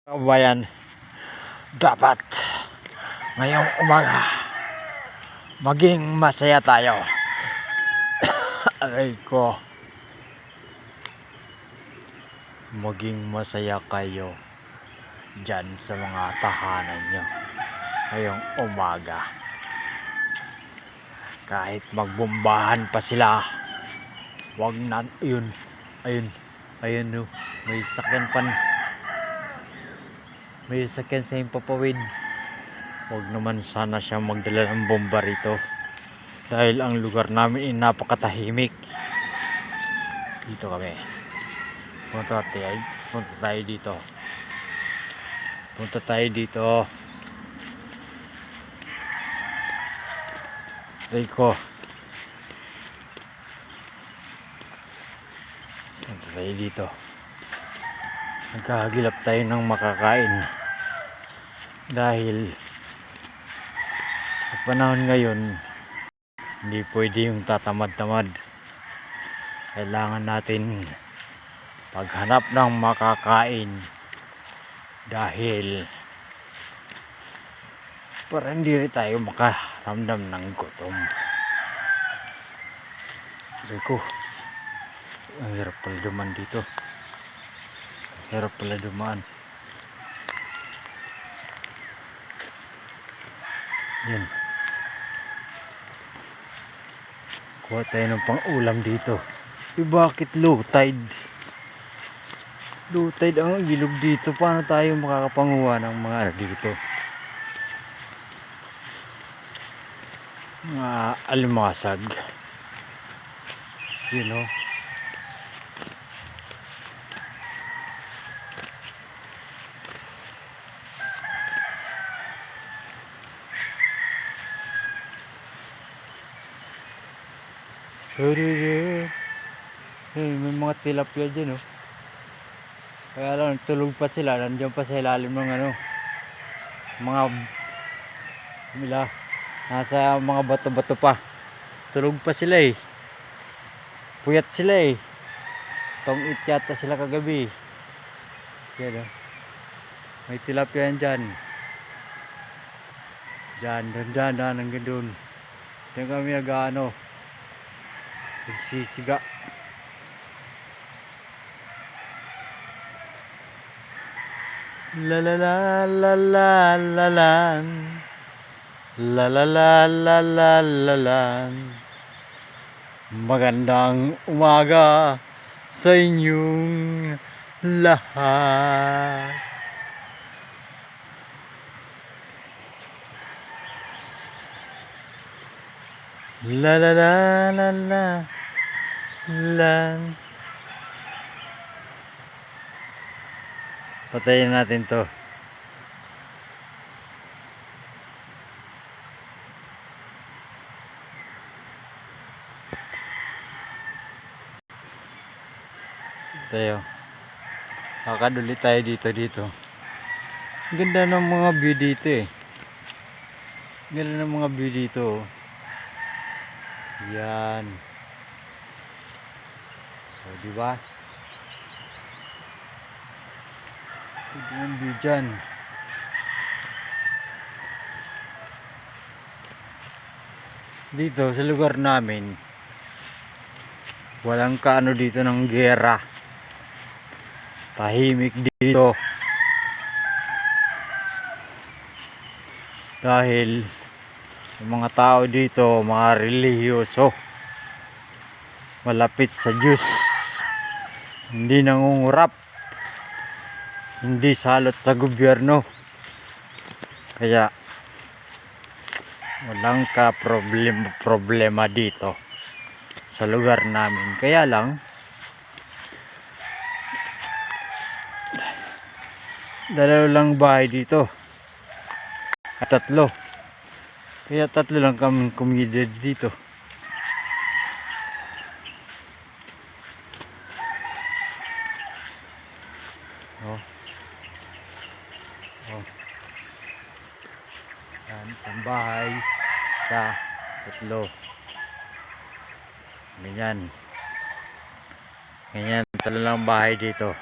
Kabayan, dapat ngayong umaga maging masaya tayo. Aray ko, maging masaya kayo dyan sa mga tahanan nyo ngayong umaga. Kahit magbombahan pa sila, wag na. Ayun no, may sakyan pan. May sakyan sa himpapawid. Huwag naman sana siya magdala ng bomba rito, dahil ang lugar namin ay napakatahimik. Dito kami. Punta tayo dito. Rico. Punta tayo dito. Nagkahagilap tayo ng makakain, dahil sa panahon ngayon hindi pwede yung tatamad-tamad. Kailangan natin paghanap ng makakain, dahil para hindi rin tayo makaramdam ng gutom. Rico, ang hirap pala duman dito. Hirap pala dumaan. Yan. Kuha tayo ng pang-ulam dito. Bakit low tide? Low tide ang ilog dito. Paano tayo makakapanguha ng mga dito? Mga alimasag. You know? May mga tilapia dyan, oh. Kaya lang tulog pa sila, nandiyan pa sa ilalim ng nasa mga bato-bato pa. Tulog pa sila eh. Puyat sila eh. Tong-it yata sila kagabi. Yan, oh. May tilapia dyan. Hanggang doon. Diyan kami nagsisiga. La la la la la la la la la la la la la la. Magandang umaga sa inyong lahat. La la la la la la. Patayin natin to. Tayo. Makakaduli tayo dito. Ganda ng mga view dito eh. Ganda ng mga view dito. Yan. O, diba? Ito yung view dyan. Dito sa lugar namin, walang kaano dito ng gera. Tahimik dito. Dahil yung mga tao dito, mga relihiyoso, malapit sa Diyos, hindi nangungurap, hindi salot sa gobyerno. Kaya walang problema dito sa lugar namin. Kaya lang dalawa lang bahay dito at tatlo. Kaya tatlo lang kami community dito. Oh. Yan, isang bahay sa tatlo. Ganyan. Tatlo lang bahay dito.